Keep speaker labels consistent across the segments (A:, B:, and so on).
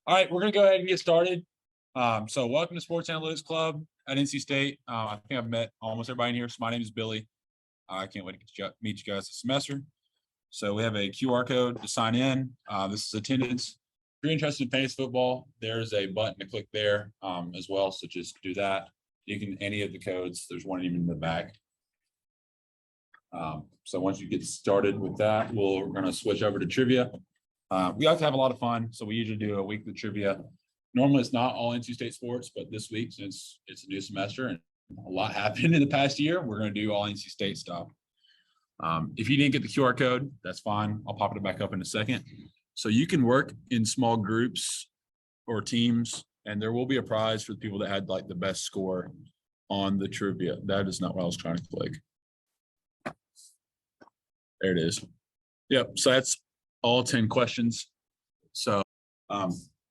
A: All right, we're going to go ahead and get started. So welcome to Sports Analytics Club at NC State. I think I've met almost everybody in here. So my name is Billy. I can't wait to meet you guys this semester. So we have a QR code to sign in. This is attendance. If you're interested in fantasy football, there's a button to click there as well. So just do that. You can any of the codes. There's one even in the back. So once you get started with that, we're going to switch over to trivia. We like to have a lot of fun, so we usually do a weekly trivia. Normally, it's not all NC State sports, but this week, since it's a new semester and a lot happened in the past year, we're going to do all NC State stuff. If you didn't get the QR code, that's fine. I'll pop it back up in a second. So you can work in small groups or teams, and there will be a prize for the people that had like the best score on the trivia. That is not what I was trying to click. There it is. Yep. So that's all 10 questions. So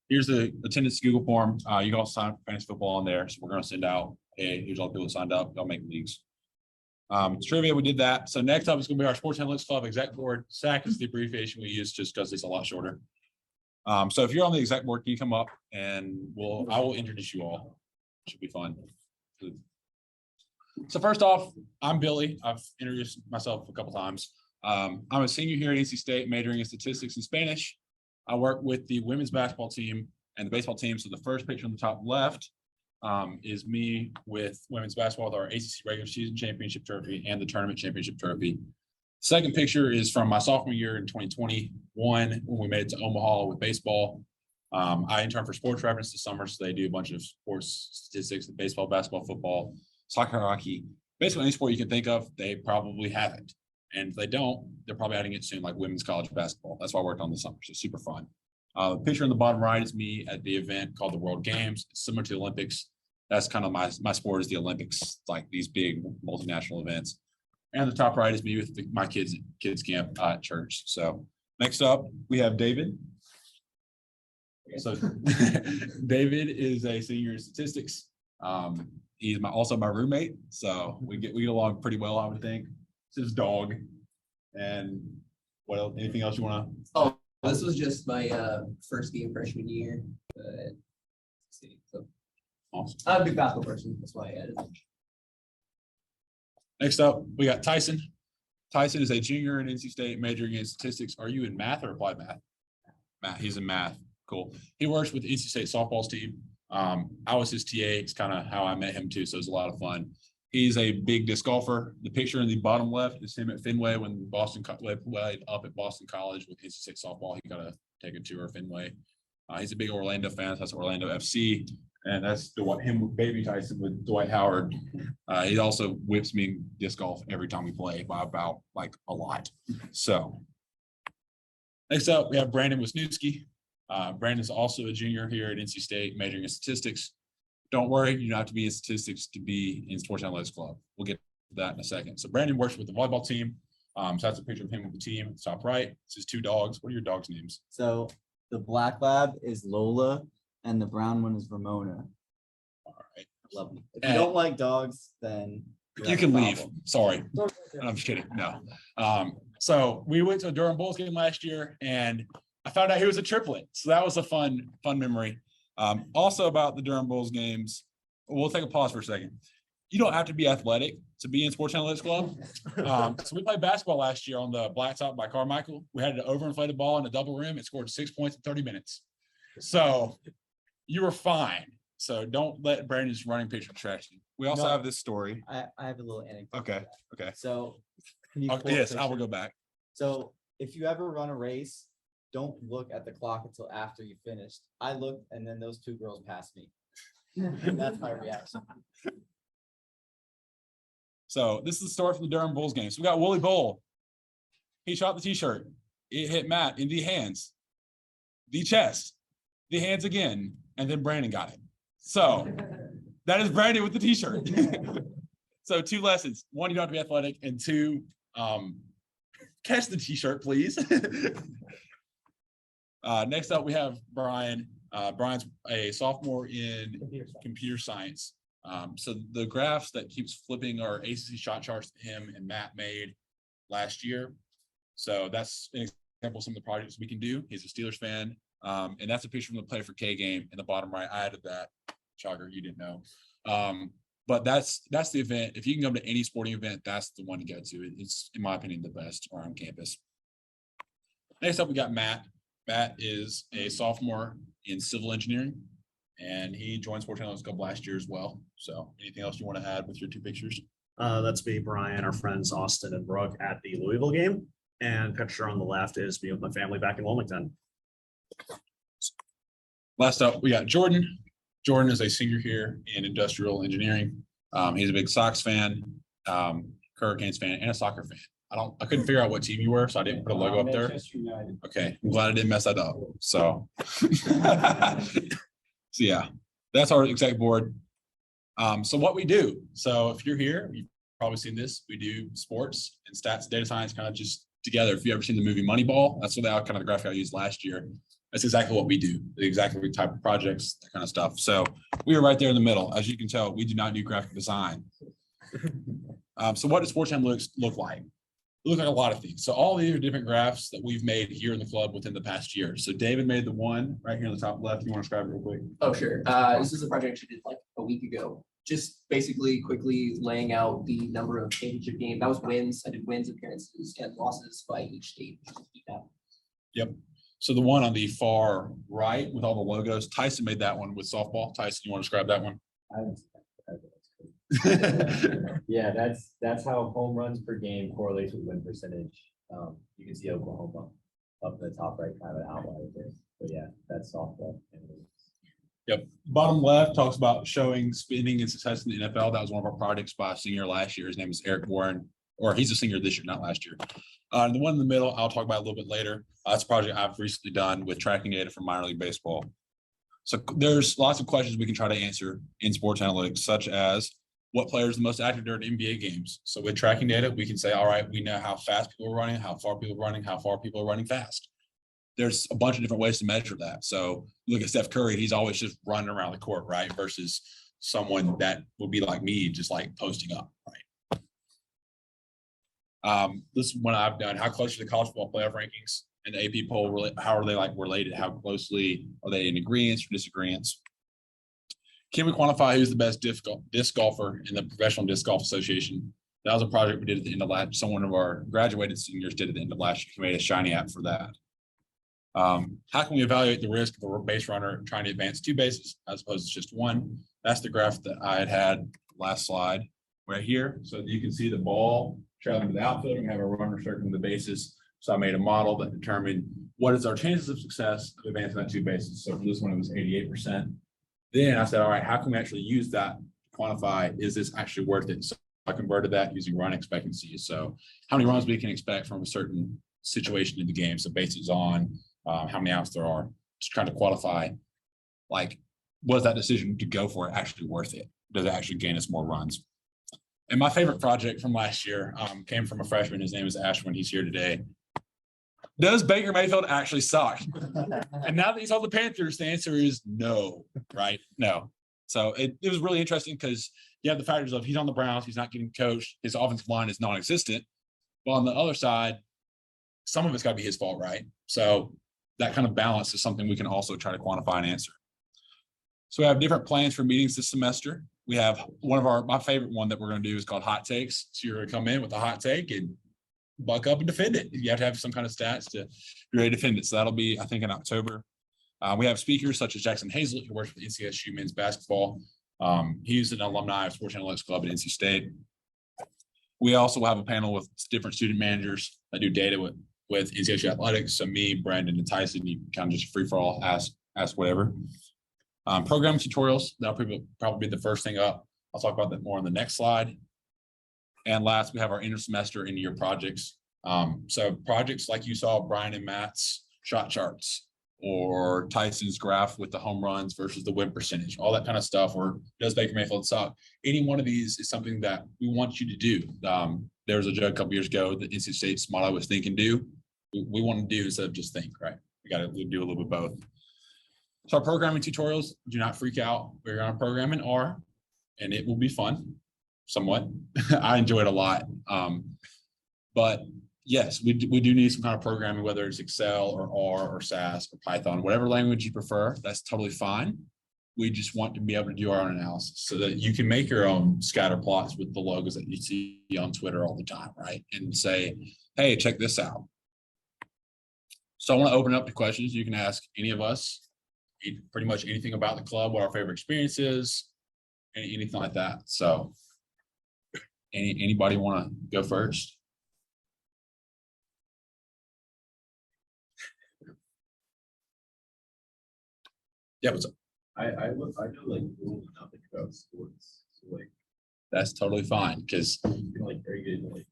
A: here's the attendance Google form. You can also sign up for fantasy football on there. So we're going to send out, hey, here's all the people that signed up. Y'all make leagues. Trivia, we did that. So next up is going to be our Sports Analytics Club exec board. SAC is the abbreviation we use just because it's a lot shorter. So if you're on the exec board, can you come up and I will introduce you all. Should be fun. So first off, I'm Billy. I've introduced myself a couple times. I'm a senior here at NC State, majoring in statistics and Spanish. I work with the women's basketball team and the baseball team. So the first picture on the top left is me with women's basketball with our ACC regular season championship trophy and the tournament championship trophy. Second picture is from my sophomore year in 2021 when we made it to Omaha with baseball. I interned for Sports Reference this summer, so they do a bunch of sports statistics, baseball, basketball, football, soccer, hockey. Basically, any sport you can think of, they probably have it. And if they don't, they're probably adding it soon, like women's college basketball. That's why I worked on this summer. So super fun. The picture on the bottom right is me at the event called the World Games. It's similar to the Olympics. That's kind of my sport is the Olympics, like these big multinational events. And the top right is me with my kids camp at church. So next up, we have David. So David is a senior in statistics. He's also my roommate. So we get along pretty well, I would think. His dog. And what else? Anything else you want to?
B: Oh, this was just my first game freshman year. So
A: Awesome.
B: I'm a big basketball person. That's why I added it.
A: Next up, we got Tyson. Tyson is a junior in NC State, majoring in statistics. Are you in math or applied math? Math. He's in math. Cool. He works with the NC State softball team. I was his TA. It's kind of how I met him too. So it was a lot of fun. He's a big disc golfer. The picture in the bottom left is him at Fenway when Boston played up at Boston College with NC State softball. He got to take a tour of Fenway. He's a big Orlando fan. That's Orlando FC. And that's him with Baby Tyson with Dwight Howard. He also whips me in disc golf every time we play by about like a lot. So next up, we have Brandon Wisniewski. Brandon's also a junior here at NC State, majoring in statistics. Don't worry, you don't have to be in statistics to be in Sports Analytics Club. We'll get to that in a second. So Brandon works with the volleyball team. So that's a picture of him with the team. Top right, it's his two dogs. What are your dogs' names?
C: So the black lab is Lola and the brown one is Ramona.
A: All right.
C: Love them. If you don't like dogs, then
A: you can leave. Sorry. I'm just kidding. No. So we went to a Durham Bulls game last year and I found out he was a triplet. So that was a fun memory. Also about the Durham Bulls games, we'll take a pause for a second. You don't have to be athletic to be in Sports Analytics Club. So we played basketball last year on the blacktop by Carmichael. We had an overinflated ball in a double rim. It scored 6 points in 30 minutes. So you were fine. So don't let Brandon's running picture trash you. We also have this story.
C: I have a little anecdote.
A: Okay.
C: So can you
A: Yes, I will go back.
C: So if you ever run a race, don't look at the clock until after you finished. I looked and then those two girls passed me. That's my reaction.
A: So this is the story from the Durham Bulls game. So we got Wooly Bull. He shot the t-shirt. It hit Matt in the hands, the chest, the hands again, and then Brandon got it. So that is Brandon with the t-shirt. So 2 lessons. 1, you don't have to be athletic. And 2, catch the t-shirt, please. Next up, we have Brian. Brian's a sophomore in computer science. So the graphs that keeps flipping are ACC shot charts that him and Matt made last year. So that's an example of some of the projects we can do. He's a Steelers fan. And that's a picture from the Play for K game in the bottom right. I added that. Shocker, you didn't know. But that's the event. If you can come to any sporting event, that's the one to go to. It's, in my opinion, the best around campus. Next up, we got Matt. Matt is a sophomore in civil engineering, and he joined Sports Analytics Club last year as well. So anything else you want to add with your two pictures?
D: That's me, Brian, our friends Austin and Brooke at the Louisville game. And picture on the left is me with my family back in Wilmington.
A: Last up, we got Jordan. Jordan is a senior here in industrial engineering. He's a big Sox fan, Hurricanes fan, and a soccer fan. I couldn't figure out what team you were, so I didn't put a logo up there. Okay, I'm glad I didn't mess that up. So, so yeah, that's our exec board. So what we do. So if you're here, you've probably seen this. We do sports and stats, data science, kind of just together. If you ever seen the movie Moneyball, that's what kind of the graphic I used last year. That's exactly what we do. Exactly the type of projects, that kind of stuff. So we are right there in the middle. As you can tell, we do not do graphic design. So what does sports analytics look like? It looks like a lot of things. So all these are different graphs that we've made here in the club within the past year. So David made the one right here on the top left. You want to describe it real quick?
B: Oh, sure. This is a project I did like a week ago. Just basically quickly laying out the number of championship games. That was wins. I did wins, appearances, and losses by each state.
A: Yep. So the one on the far right with all the logos, Tyson made that one with softball. Tyson, you want to describe that one?
E: Yeah, that's how home runs per game correlates with win percentage. You can see Oklahoma up in the top right, kind of an outlier there. But yeah, that's softball.
A: Yep. Bottom left talks about showing spending and success in the NFL. That was one of our projects by a senior last year. His name is Eric Warren, or he's a senior this year, not last year. And the one in the middle, I'll talk about a little bit later. That's a project I've recently done with tracking data from minor league baseball. So there's lots of questions we can try to answer in sports analytics, such as what player is the most active during NBA games. So with tracking data, we can say, all right, we know how fast people are running, how far people are running, how far people are running fast. There's a bunch of different ways to measure that. So look at Steph Curry, he's always just running around the court, right? Versus someone that would be like me, just like posting up, right? This is one I've done. How close are the college football playoff rankings and the AP poll? How are they like related? How closely are they in agreement or disagreement? Can we quantify who's the best disc golfer in the Professional Disc Golf Association? That was a project we did at the end of last. Someone of our graduated seniors did at the end of last year. We made a shiny app for that. How can we evaluate the risk of a base runner trying to advance two bases as opposed to just one? That's the graph that I had last slide right here. So you can see the ball traveling to the outfield and we have a runner circling the bases. So I made a model that determined what is our chances of success of advancing that two bases. So for this one, it was 88%. Then I said, all right, how can we actually use that to quantify, is this actually worth it? So I converted that using run expectancy. So how many runs we can expect from a certain situation in the game. So bases on, how many outs there are, just trying to qualify, like, was that decision to go for it actually worth it? Does it actually gain us more runs? And my favorite project from last year came from a freshman. His name is Ashwin. He's here today. Does Baker Mayfield actually suck? And now that he's on the Panthers, the answer is no, right? No. So it was really interesting because you have the factors of he's on the Browns, he's not getting coached, his offensive line is non-existent. But on the other side, some of it's got to be his fault, right? So that kind of balance is something we can also try to quantify and answer. So we have different plans for meetings this semester. We have one of my favorite one that we're going to do is called hot takes. So you're going to come in with a hot take and buck up and defend it. You have to have some kind of stats to be ready to defend it. So that'll be, I think, in October. We have speakers such as Jackson Hazlett, who works for NCSU men's basketball. He's an alumni of Sports Analytics Club at NC State. We also have a panel with different student managers that do data with NCSU athletics. So me, Brandon, and Tyson, you kind of just free for all, ask whatever. Programming tutorials, that'll probably be the first thing up. I'll talk about that more on the next slide. And last, we have our inter-semester and year projects. So projects like you saw Brian and Matt's shot charts, or Tyson's graph with the home runs versus the win percentage, all that kind of stuff, or does Baker Mayfield suck? Any one of these is something that we want you to do. There was a joke a couple years ago that NC State's motto was think and do. We want to do instead of just think, right? We got to do a little bit both. So our programming tutorials, do not freak out. We're going to program in R, and it will be fun, somewhat. I enjoy it a lot. But yes, we do need some kind of programming, whether it's Excel or R or SAS or Python, whatever language you prefer, that's totally fine. We just want to be able to do our own analysis so that you can make your own scatter plots with the logos that you see on Twitter all the time, right? And say, hey, check this out. So I want to open up to questions. You can ask any of us, pretty much anything about the club, what our favorite experience is, anything like that. So anybody want to go first? Yeah, what's up?
E: I know like little to nothing about sports, so like,
A: That's totally fine, because
E: you know, like, are you gonna like,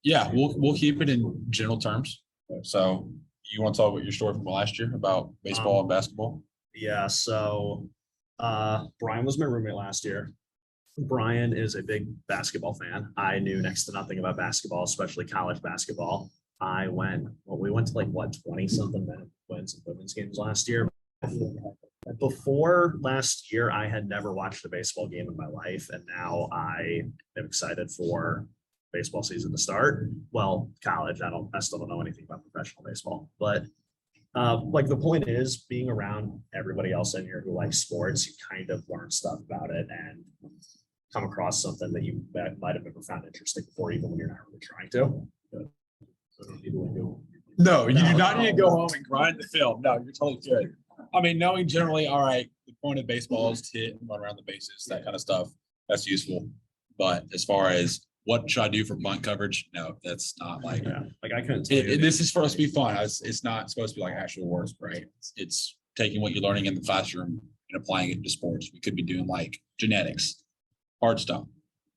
A: yeah, we'll keep it in general terms. So you want to talk about your story from last year about baseball and basketball?
D: Yeah, so Brian was my roommate last year. Brian is a big basketball fan. I knew next to nothing about basketball, especially college basketball. We went to like what, 20 something men's and women's games last year. Before last year, I had never watched a baseball game in my life, and now I am excited for baseball season to start. Well, college, I still don't know anything about professional baseball, but like the point is, being around everybody else in here who likes sports, you kind of learn stuff about it and come across something that you might have never found interesting before, even when you're not really trying to.
E: so don't need to like go.
A: No, you do not need to go home and grind the film. No, you're totally good. I mean, knowing generally, all right, the point of baseball is to hit and run around the bases, that kind of stuff. That's useful. But as far as what should I do for bunt coverage? No, that's not like,
D: Yeah, like I couldn't tell you.
A: this is supposed to be fun. It's not supposed to be like actual work, right? It's taking what you're learning in the classroom and applying it to sports. We could be doing like genetics, hard stuff.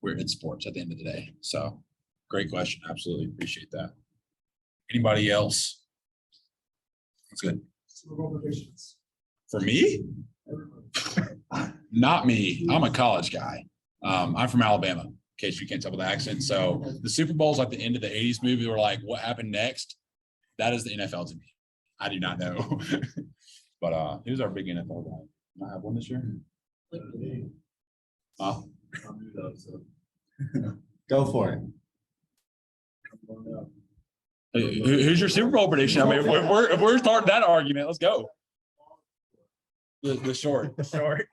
A: We're in sports at the end of the day. So great question. Absolutely appreciate that. Anybody else? That's good. For me? Not me. I'm a college guy. I'm from Alabama, in case you can't tell by the accent. So the Super Bowl is like the end of the 80s movie. We're like, what happened next? That is the NFL to me. I do not know. But who's our big NFL guy? I have one this year. Oh,
C: Go for it.
A: who's your Super Bowl prediction? I mean, if we're starting that argument, let's go. The short.
D: Short.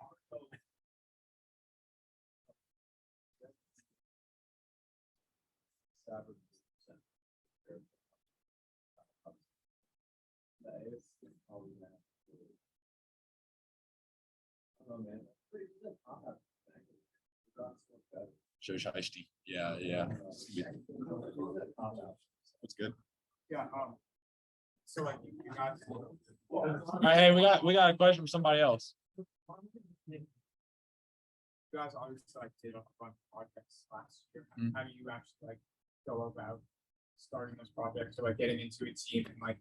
A: Joe Shiesty. Yeah, yeah. That's good.
F: Yeah, so like you guys.
A: All right, hey, we got a question from somebody else.
F: You guys obviously like did a bunch of projects last year.
A: Mhm.
F: How do you actually like go about starting those projects or like getting into a team and like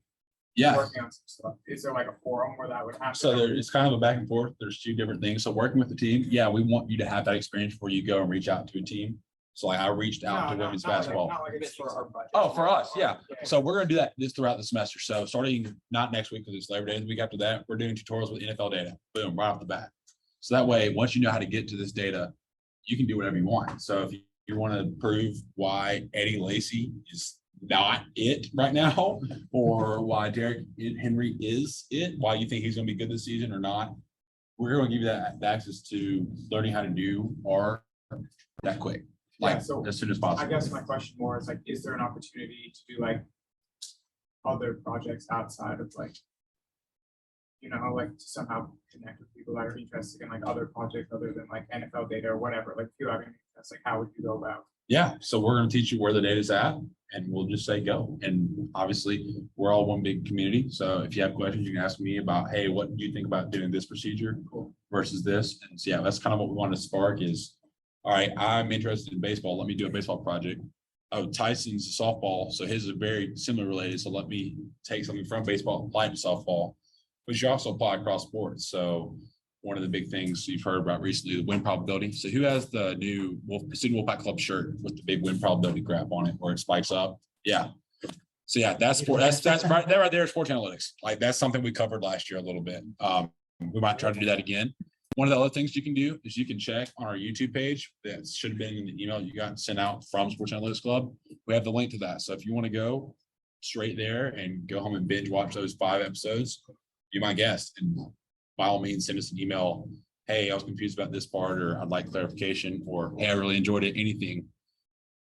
A: Yeah.
F: working on some stuff? Is there like a forum where that would happen?
A: So it's kind of a back and forth. There's two different things. So working with the team, yeah, we want you to have that experience before you go and reach out to a team. So like I reached out to women's basketball.
F: Not like
B: It's for our budget.
A: Oh, for us, yeah. So we're gonna do that this throughout the semester. So starting not next week because it's Labor Day, the week after that, we're doing tutorials with NFL data. Boom, right off the bat. So that way, once you know how to get to this data, you can do whatever you want. So if you want to prove why Eddie Lacy is not it right now, or why Derek Henry is it, why you think he's gonna be good this season or not, we're gonna give you that access to learning how to do R that quick.
F: Yeah,
A: Like
F: so
A: as soon as
F: I
A: possible.
F: guess my question more is like, is there an opportunity to do like other projects outside of like, you know, like to somehow connect with people that are interested in like other projects other than like NFL data or whatever, like if you have any interest, like how would you go about?
A: Yeah, so we're gonna teach you where the data's at and we'll just say go. And obviously, we're all one big community. So if you have questions, you can ask me about, hey, what do you think about doing this procedure versus this? And so, yeah, that's kind of what we want to spark is, all right, I'm interested in baseball. Let me do a baseball project. Oh, Tyson's a softball, so his is very similar related. So let me take something from baseball, apply it to softball, but you also apply across sports. So one of the big things you've heard about recently, the win probability. So who has the new Student Wolfpack Club shirt with the big win probability graph on it where it spikes up? Yeah. So yeah, that's right there, sports analytics. Like that's something we covered last year a little bit. We might try to do that again. One of the other things you can do is you can check on our YouTube page. That should have been in the email you got sent out from Sports Analytics Club. We have the link to that. So if you want to go straight there and go home and binge watch those 5 episodes, be my guest. And by all means, send us an email. Hey, I was confused about this part, or I'd like clarification, or hey, I really enjoyed it. Anything.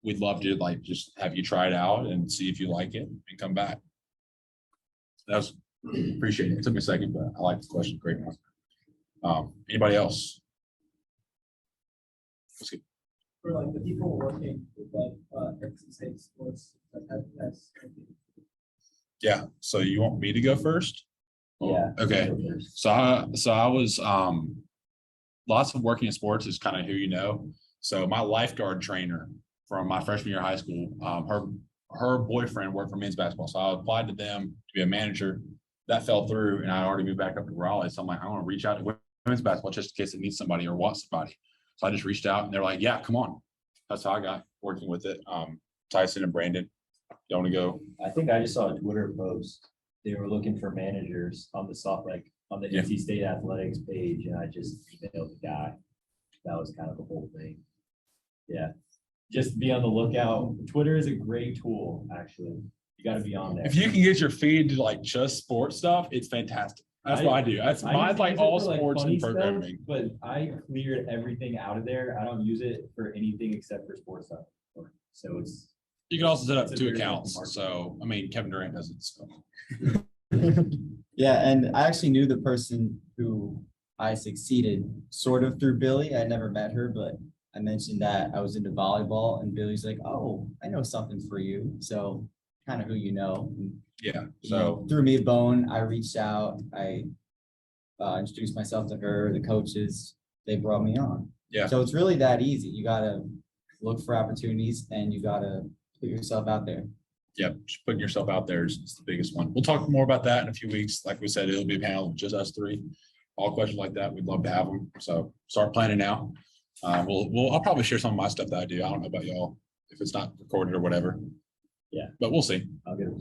A: We'd love to like just have you try it out and see if you like it and come back. That was appreciate it. It took me a second, but I like the question. Great one. Anybody else? Let's get-
G: For like the people working with like, NC State sports, that's.
A: Yeah. So you want me to go first?
E: Yeah.
A: Okay. So I was lots of working in sports is kind of who you know. So my lifeguard trainer from my freshman year of high school, her boyfriend worked for men's basketball. So I applied to them to be a manager. That fell through, and I already moved back up to Raleigh. So I'm like, I want to reach out to women's basketball just in case it needs somebody or wants somebody. So I just reached out, and they're like, yeah, come on. That's how I got working with it. Tyson and Brandon, you want to go?
E: I think I just saw a Twitter post. They were looking for managers on the
A: Yeah.
E: NC State athletics page, and I just emailed the guy. That was kind of the whole thing. Yeah, just be on the lookout. Twitter is a great tool, actually. You gotta be on there.
A: If you can get your feed to like just sports stuff, it's fantastic. That's what I do. That's
E: I
A: mine's
E: used to
A: like
E: use it
A: all
E: for, like,
A: sports
E: funny
A: and
E: stuff,
A: programming.
E: But I cleared everything out of there. I don't use it for anything except for sports stuff. So it's.
A: You can also set up
E: It's a
A: 2
E: very
A: accounts.
E: helpful
A: So, I mean, Kevin Durant does it. So.
C: Yeah, and I actually knew the person who I succeeded sort of through Billy. I never met her, but I mentioned that I was into volleyball, and Billy's like, oh, I know something for you. So kind of who you know. And,
A: Yeah.
C: you
A: So
C: know, threw me a bone. I reached out. I introduced myself to her, the coaches. They brought me on.
A: Yeah.
C: So it's really that easy. You gotta look for opportunities, and you gotta put yourself out there.
A: yeah, just putting yourself out there is the biggest one. We'll talk more about that in a few weeks. Like we said, it'll be a panel with just us 3. All questions like that, we'd love to have them. So start planning now. I'll probably share some of my stuff that I do. I don't know about y'all, if it's not recorded or whatever.
E: Yeah.
A: But we'll see.
E: I'll get it.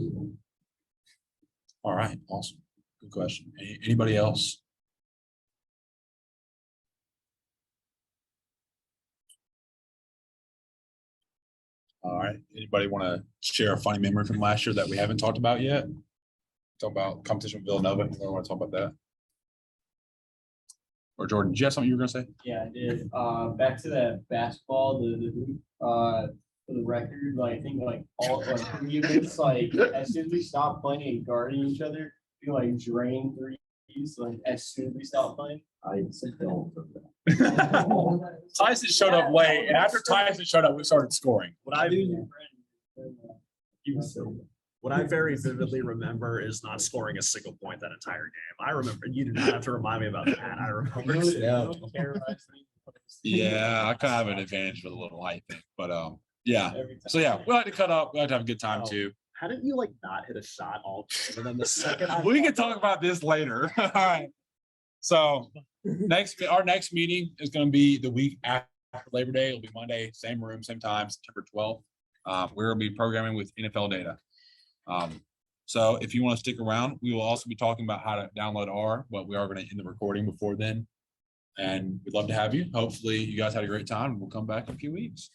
A: All right, awesome. Good question. Anybody else? All right, anybody want to share a funny memory from last year that we haven't talked about yet? Talk about competition with Villanova. Anyone want to talk about that? Or Jordan, did you have something you were gonna say?
G: Yeah, I did. Back to that basketball, for the record, like, I think like all, like, 3 of us, like, as soon as we stopped playing and guarding each other, we like drained threes, like, as soon as we stopped playing.
E: I don't.
A: Tyson showed up late, and after Tyson showed up, we started scoring.
D: What I
E: He was so.
D: What I very vividly remember is not scoring a single point that entire game. I remember, you do not have to remind me about that. I remember.
C: Yeah.
A: Yeah, I kind of have an advantage with a little height thing, but yeah. So yeah, we like to cut up. We like to have a good time too.
D: How did you like not hit a shot all game? And then the second I
A: We can talk about this later. All right. So our next meeting is going to be the week after Labor Day. It'll be Monday, same room, same time, September 12th. We're going to be programming with NFL data. So if you want to stick around, we will also be talking about how to download R, but we are going to end the recording before then. And we'd love to have you. Hopefully you guys had a great time, and we'll come back in a few weeks.